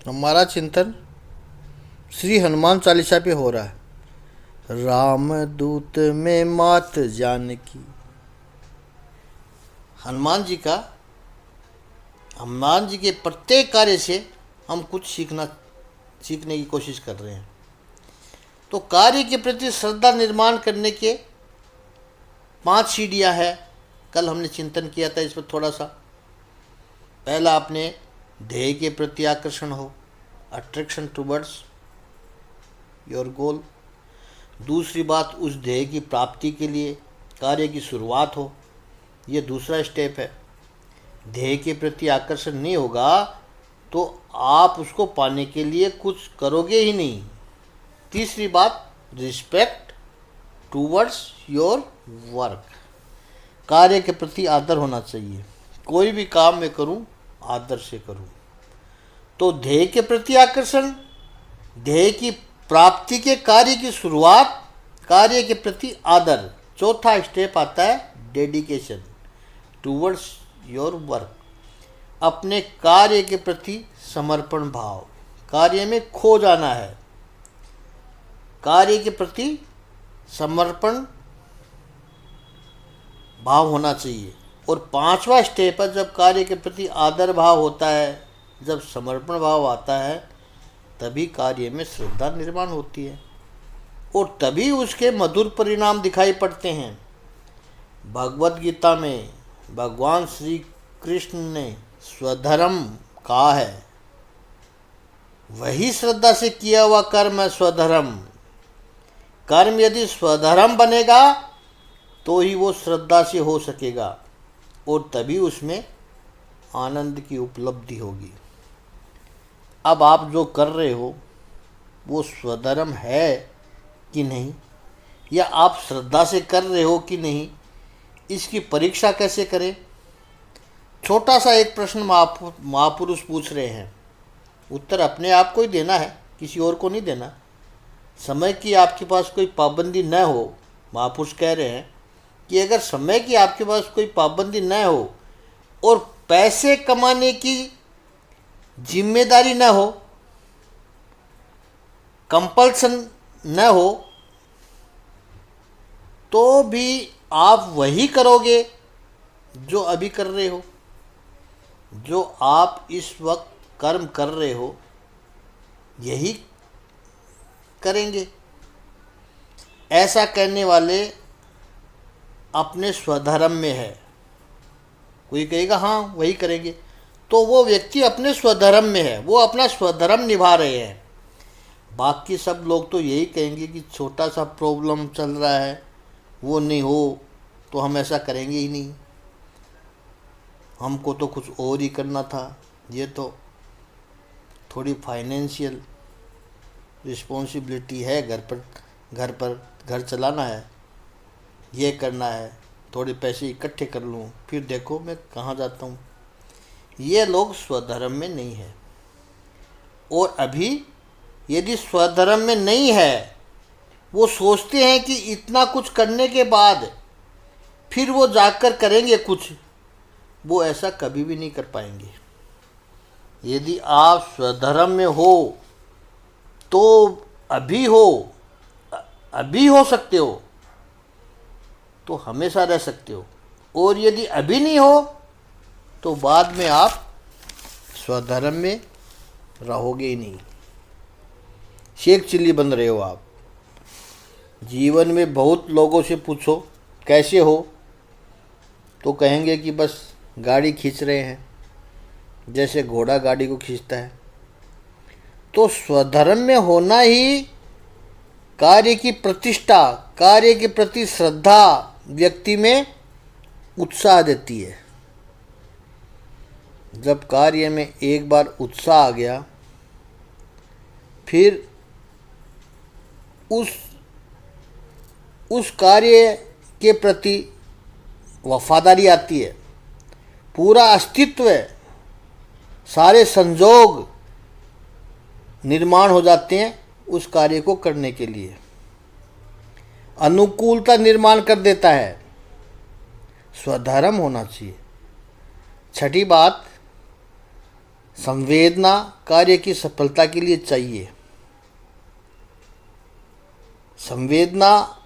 हमारा चिंतन श्री हनुमान चालीसा पे हो रहा है। राम दूत में मात जानकी। हनुमान जी का हनुमान जी के प्रत्येक कार्य से हम कुछ सीखने की कोशिश कर रहे हैं। तो कार्य के प्रति श्रद्धा निर्माण करने के 5 सीढ़ियाँ हैं। कल हमने चिंतन किया था इस पर थोड़ा सा। पहला, अपने ध्येय के प्रति आकर्षण हो, अट्रैक्शन टुवर्ड्स योर गोल। दूसरी बात, उस ध्येय की प्राप्ति के लिए कार्य की शुरुआत हो, ये दूसरा स्टेप है। ध्येय के प्रति आकर्षण नहीं होगा तो आप उसको पाने के लिए कुछ करोगे ही नहीं। तीसरी बात, रिस्पेक्ट टूवर्ड्स योर वर्क। कार्य के प्रति आदर होना चाहिए। कोई भी काम मैं करूं, आदर से करूं। तो ध्येय के प्रति आकर्षण, ध्येय की प्राप्ति के कार्य की शुरुआत, कार्य के प्रति आदर। चौथा स्टेप आता है डेडिकेशन टूवर्ड्स योर वर्क। अपने कार्य के प्रति समर्पण भाव, कार्य में खो जाना है, कार्य के प्रति समर्पण भाव होना चाहिए। और 5वां स्टेप है, जब कार्य के प्रति आदर भाव होता है, जब समर्पण भाव आता है, तभी कार्य में श्रद्धा निर्माण होती है और तभी उसके मधुर परिणाम दिखाई पड़ते हैं। भगवत गीता में भगवान श्री कृष्ण ने स्वधर्म कहा है। वही श्रद्धा से किया हुआ कर्म है स्वधर्म। कर्म यदि स्वधर्म बनेगा तो ही वो श्रद्धा से हो सकेगा और तभी उसमें आनंद की उपलब्धि होगी। अब आप जो कर रहे हो वो स्वधर्म है कि नहीं, या आप श्रद्धा से कर रहे हो कि नहीं, इसकी परीक्षा कैसे करें। छोटा सा एक प्रश्न महापुरुष पूछ रहे हैं, उत्तर अपने आप को ही देना है, किसी और को नहीं देना। समय की आपके पास कोई पाबंदी न हो। महापुरुष कह रहे हैं कि अगर समय की आपके पास कोई पाबंदी न हो और पैसे कमाने की जिम्मेदारी न हो, कंपल्सन न हो, तो भी आप वही करोगे जो अभी कर रहे हो। जो आप इस वक्त कर्म कर रहे हो यही करेंगे। ऐसा कहने वाले अपने स्वधर्म में है। कोई कहेगा हाँ वही करेंगे, तो वो व्यक्ति अपने स्वधर्म में है, वो अपना स्वधर्म निभा रहे हैं। बाकी सब लोग तो यही कहेंगे कि छोटा सा प्रॉब्लम चल रहा है, वो नहीं हो तो हम ऐसा करेंगे ही नहीं, हमको तो कुछ और ही करना था, ये तो थोड़ी फाइनेंशियल रिस्पॉन्सिबिलिटी है, घर चलाना है, ये करना है, थोड़े पैसे इकट्ठे कर लूँ फिर देखो मैं कहाँ जाता हूँ। ये लोग स्वधर्म में नहीं है। और अभी यदि स्वधर्म में नहीं है, वो सोचते हैं कि इतना कुछ करने के बाद फिर वो जाकर करेंगे कुछ, वो ऐसा कभी भी नहीं कर पाएंगे। यदि आप स्वधर्म में हो तो अभी हो सकते हो, तो हमेशा रह सकते हो। और यदि अभी नहीं हो तो बाद में आप स्वधर्म में रहोगे ही नहीं, शेख चिल्ली बन रहे हो आप। जीवन में बहुत लोगों से पूछो कैसे हो, तो कहेंगे कि बस गाड़ी खींच रहे हैं, जैसे घोड़ा गाड़ी को खींचता है। तो स्वधर्म में होना ही कार्य की प्रतिष्ठा, कार्य के प्रति श्रद्धा व्यक्ति में उत्साह देती है। जब कार्य में एक बार उत्साह आ गया, फिर उस कार्य के प्रति वफादारी आती है, पूरा अस्तित्व, सारे संजोग निर्माण हो जाते हैं उस कार्य को करने के लिए। अनुकूलता निर्माण कर देता है। स्वधर्म होना चाहिए। छठी बात, संवेदना कार्य की सफलता के लिए चाहिए। संवेदना,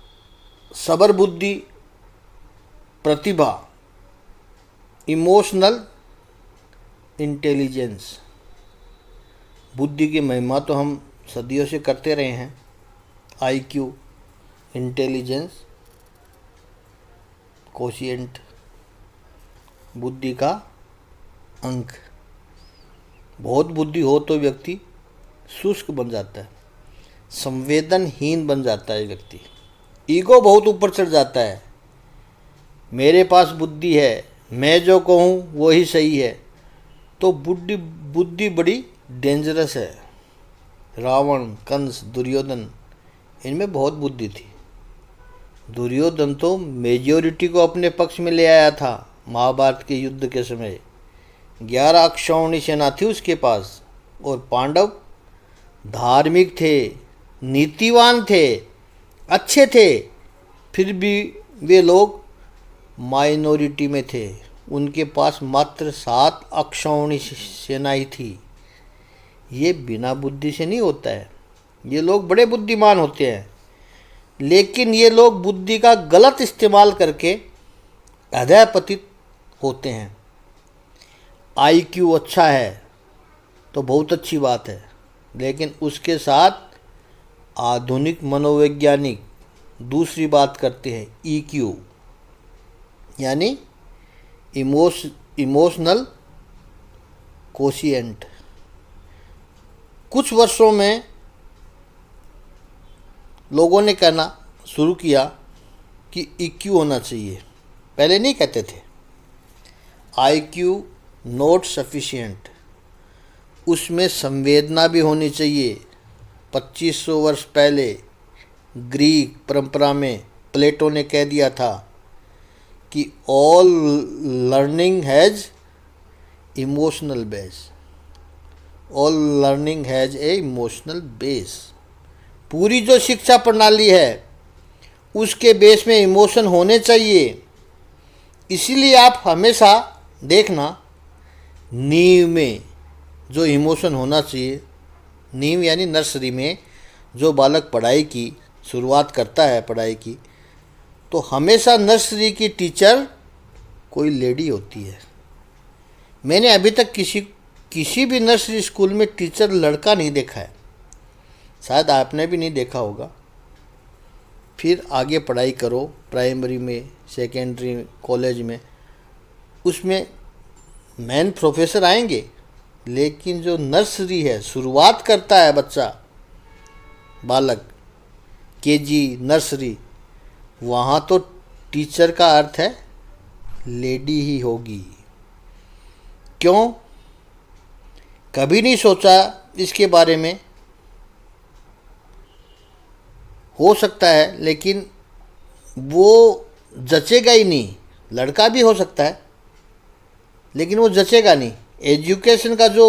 सबर बुद्धि, प्रतिभा, इमोशनल इंटेलिजेंस। बुद्धि की महिमा तो हम सदियों से करते रहे हैं। आईक्यू, इंटेलिजेंस, कोशिएंट, बुद्धि का अंक। बहुत बुद्धि हो तो व्यक्ति शुष्क बन जाता है, संवेदनहीन बन जाता है व्यक्ति। ईगो बहुत ऊपर चढ़ जाता है, मेरे पास बुद्धि है, मैं जो कहूँ वही सही है। तो बुद्धि बड़ी डेंजरस है। रावण, कंस, दुर्योधन, इनमें बहुत बुद्धि थी। दुर्योधन तो मेजॉरिटी को अपने पक्ष में ले आया था महाभारत के युद्ध के समय। 11 अक्षौहिणी सेना थी उसके पास, और पांडव धार्मिक थे, नीतिवान थे, अच्छे थे, फिर भी वे लोग माइनॉरिटी में थे। उनके पास मात्र 7 अक्षौहिणी सेना ही थी। ये बिना बुद्धि से नहीं होता है। ये लोग बड़े बुद्धिमान होते हैं, लेकिन ये लोग बुद्धि का गलत इस्तेमाल करके अधःपतित होते हैं। आईक्यू अच्छा है तो बहुत अच्छी बात है, लेकिन उसके साथ आधुनिक मनोवैज्ञानिक दूसरी बात करते हैं, ईक्यू, यानी इमोशनल कोशिएंट। कुछ वर्षों में लोगों ने कहना शुरू किया कि ईक्यू होना चाहिए। पहले नहीं कहते थे। आईक्यू नॉट सफिशिएंट, उसमें संवेदना भी होनी चाहिए। 2500 वर्ष पहले ग्रीक परंपरा में प्लेटो ने कह दिया था कि all learning has emotional base. All learning has a emotional base. पूरी जो शिक्षा प्रणाली है उसके बेस में इमोशन होने चाहिए। इसीलिए आप हमेशा देखना, नींव में जो इमोशन होना चाहिए, नींव यानी नर्सरी में जो बालक पढ़ाई की शुरुआत करता है पढ़ाई की, तो हमेशा नर्सरी की टीचर कोई लेडी होती है। मैंने अभी तक किसी भी नर्सरी स्कूल में टीचर लड़का नहीं देखा है, शायद आपने भी नहीं देखा होगा। फिर आगे पढ़ाई करो, प्राइमरी में, सेकेंडरी, कॉलेज में, उसमें मेन प्रोफेसर आएंगे, लेकिन जो नर्सरी है, शुरुआत करता है बच्चा, बालक, केजी, नर्सरी, वहाँ तो टीचर का अर्थ है लेडी ही होगी। क्यों? कभी नहीं सोचा इसके बारे में? हो सकता है, लेकिन वो जचेगा ही नहीं। लड़का भी हो सकता है, लेकिन वो जचेगा नहीं। एजुकेशन का जो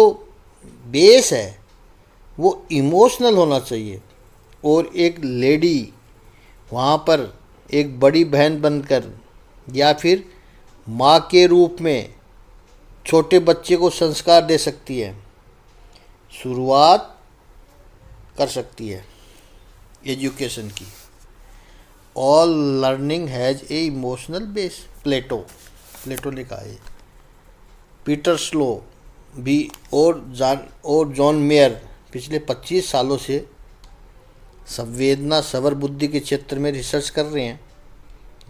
बेस है वो इमोशनल होना चाहिए। और एक लेडी वहाँ पर एक बड़ी बहन बनकर या फिर माँ के रूप में छोटे बच्चे को संस्कार दे सकती है, शुरुआत कर सकती है एजुकेशन की। All learning has a emotional base, Plato ने कहा है। पीटर स्लो भी और जॉन मेयर पिछले 25 सालों से संवेदना, सबर बुद्धि के क्षेत्र में रिसर्च कर रहे हैं।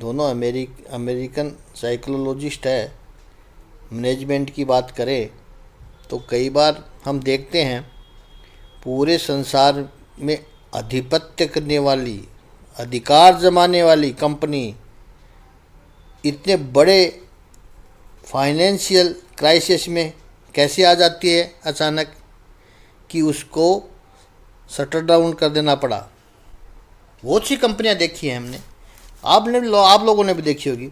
दोनों अमेरिकन साइकोलॉजिस्ट है। मैनेजमेंट की बात करें तो कई बार हम देखते हैं पूरे संसार में आधिपत्य करने वाली, अधिकार जमाने वाली कंपनी इतने बड़े फाइनेंशियल क्राइसिस में कैसे आ जाती है अचानक कि उसको शटर डाउन कर देना पड़ा। बहुत सी कंपनियां देखी हैं हमने, आप लोगों ने भी देखी होगी।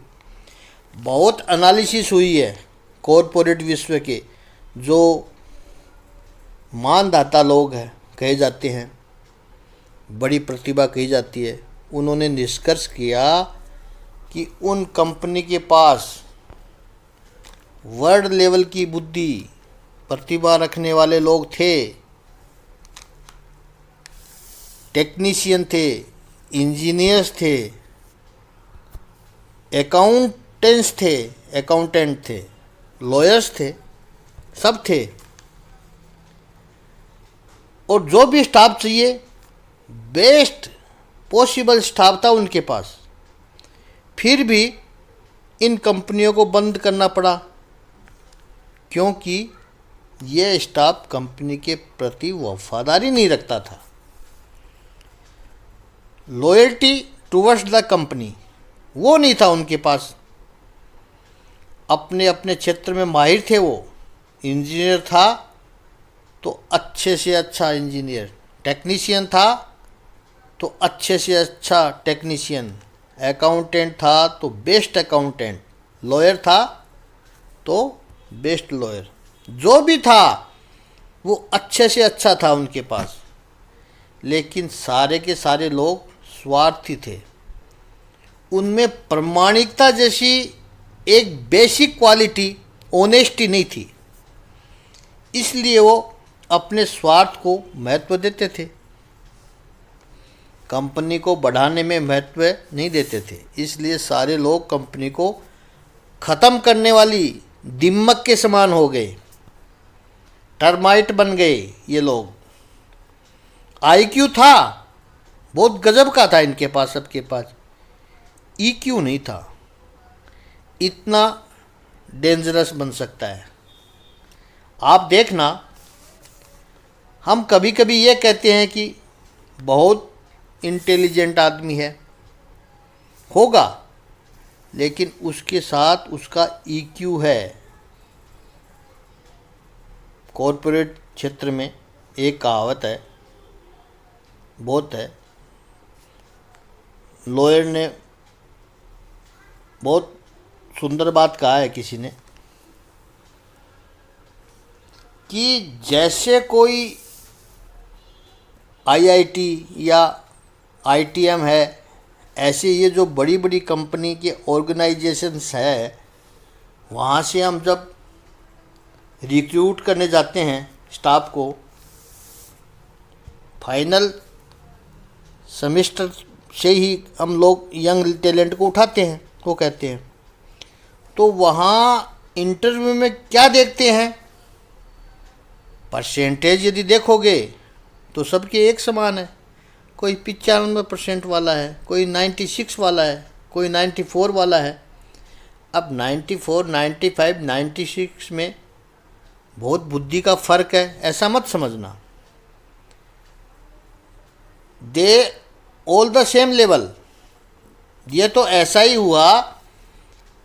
बहुत एनालिसिस हुई है कॉरपोरेट विश्व के, जो मानदाता लोग हैं कहे जाते हैं, बड़ी प्रतिभा कही जाती है। उन्होंने निष्कर्ष किया कि उन कंपनी के पास वर्ल्ड लेवल की बुद्धि, प्रतिभा रखने वाले लोग थे, टेक्नीशियन थे, इंजीनियर्स थे, अकाउंटेंट थे, लॉयर्स थे, सब थे। और जो भी स्टाफ चाहिए, बेस्ट पॉसिबल स्टाफ था उनके पास। फिर भी इन कंपनियों को बंद करना पड़ा, क्योंकि ये स्टाफ कंपनी के प्रति वफादारी नहीं रखता था। लॉयल्टी टुवर्ड्स द कंपनी वो नहीं था उनके पास। अपने अपने क्षेत्र में माहिर थे वो। इंजीनियर था तो अच्छे से अच्छा इंजीनियर, टेक्नीशियन था तो अच्छे से अच्छा टेक्नीशियन, अकाउंटेंट था तो बेस्ट अकाउंटेंट, लॉयर था तो बेस्ट लॉयर। जो भी था वो अच्छे से अच्छा था उनके पास। लेकिन सारे के सारे लोग स्वार्थी थे। उनमें प्रामाणिकता जैसी एक बेसिक क्वालिटी, ऑनेस्टी नहीं थी। इसलिए वो अपने स्वार्थ को महत्व देते थे, कंपनी को बढ़ाने में महत्व नहीं देते थे। इसलिए सारे लोग कंपनी को ख़त्म करने वाली दिमक के समान हो गए, टर्माइट बन गए ये लोग। आईक्यू था, बहुत गजब का था इनके पास, सबके पास। ईक्यू नहीं था। इतना डेंजरस बन सकता है। आप देखना, हम कभी कभी ये कहते हैं कि बहुत इंटेलिजेंट आदमी है, होगा, लेकिन उसके साथ उसका ईक्यू है। कॉरपोरेट क्षेत्र में एक कहावत है, बहुत है, लॉयर ने बहुत सुंदर बात कहा है किसी ने, कि जैसे कोई आईआईटी या आईटीएम है, ऐसे ये जो बड़ी बड़ी कंपनी के ऑर्गेनाइजेशंस है, वहाँ से हम जब रिक्रूट करने जाते हैं स्टाफ को, फाइनल सेमेस्टर से ही हम लोग यंग टैलेंट को उठाते हैं, वो कहते हैं। तो वहाँ इंटरव्यू में क्या देखते हैं? परसेंटेज यदि देखोगे तो सबके एक समान है। कोई 95% वाला है, कोई 96 वाला है, कोई 94 वाला है। अब 94, 95, 96 में बहुत बुद्धि का फ़र्क है, ऐसा मत समझना। They all the same level. ये तो ऐसा ही हुआ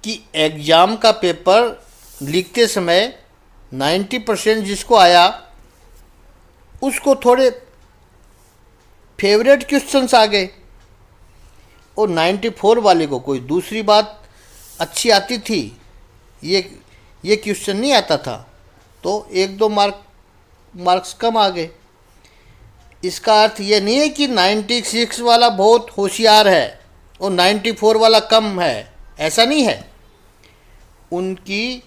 कि एग्ज़ाम का पेपर लिखते समय 90% जिसको आया उसको थोड़े फेवरेट क्वेश्चंस आ गए, और 94 वाले को कोई दूसरी बात अच्छी आती थी, ये क्वेश्चन नहीं आता था, तो 1-2 मार्क्स कम आ गए। इसका अर्थ ये नहीं है कि 96 वाला बहुत होशियार है और 94 वाला कम है, ऐसा नहीं है। उनकी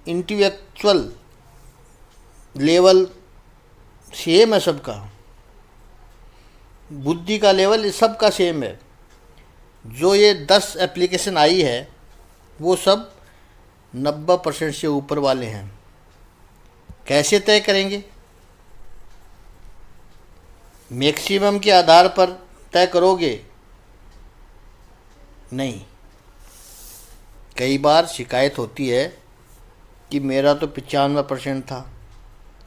इंटेलेक्चुअल लेवल सेम है सबका, बुद्धि का लेवल सबका सेम है। जो ये 10 एप्लीकेशन आई है वो सब 90% से ऊपर वाले हैं। कैसे तय करेंगे? मैक्सिमम के आधार पर तय करोगे? नहीं। कई बार शिकायत होती है कि मेरा तो 95% था,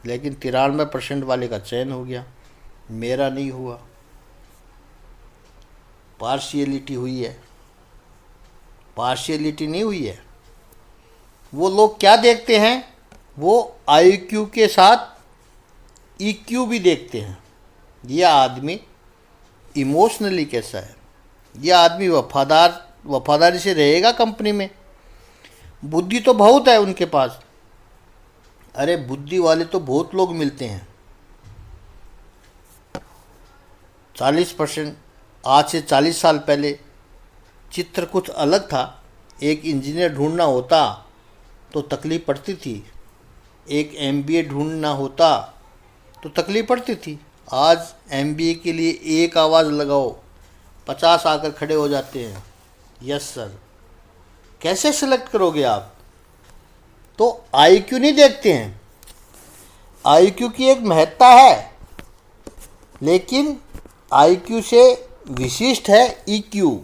लेकिन 93% वाले का चयन हो गया, मेरा नहीं हुआ। पार्शियलिटी हुई है। पार्शियलिटी नहीं हुई है। वो लोग क्या देखते हैं? वो आईक्यू के साथ ईक्यू भी देखते हैं। यह आदमी इमोशनली कैसा है, यह आदमी वफादारी से रहेगा कंपनी में। बुद्धि तो बहुत है उनके पास। अरे बुद्धि वाले तो बहुत लोग मिलते हैं। 40%, आज से 40 साल पहले चित्र कुछ अलग था। एक इंजीनियर ढूंढना होता तो तकलीफ पड़ती थी। एक एमबीए ढूंढना होता तो तकलीफ पड़ती थी। आज एमबीए के लिए एक आवाज़ लगाओ 50 आकर खड़े हो जाते हैं, यस सर। कैसे सेलेक्ट करोगे आप? तो आईक्यू नहीं देखते हैं। आईक्यू की एक महत्ता है, लेकिन आईक्यू से विशिष्ट है ईक्यू।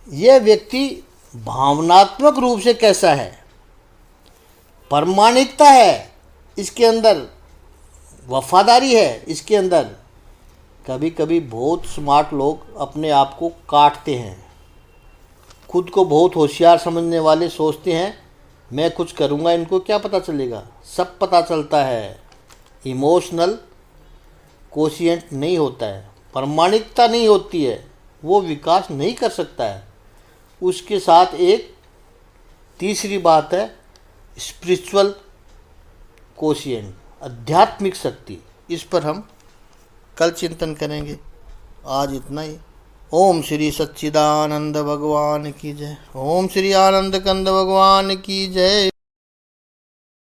यह व्यक्ति भावनात्मक रूप से कैसा है, प्रामाणिकता है इसके अंदर, वफादारी है इसके अंदर। कभी कभी बहुत स्मार्ट लोग अपने आप को काटते हैं। खुद को बहुत होशियार समझने वाले सोचते हैं मैं कुछ करूँगा इनको क्या पता चलेगा। सब पता चलता है। इमोशनल कोशिएंट नहीं होता है, प्रामाणिकता नहीं होती है, वो विकास नहीं कर सकता है। उसके साथ एक तीसरी बात है स्पिरिचुअल कोशिएंट, आध्यात्मिक शक्ति। इस पर हम कल चिंतन करेंगे। आज इतना ही। ओम श्री सच्चिदानंद भगवान की जय। ओम श्री आनंद कंद भगवान की जय।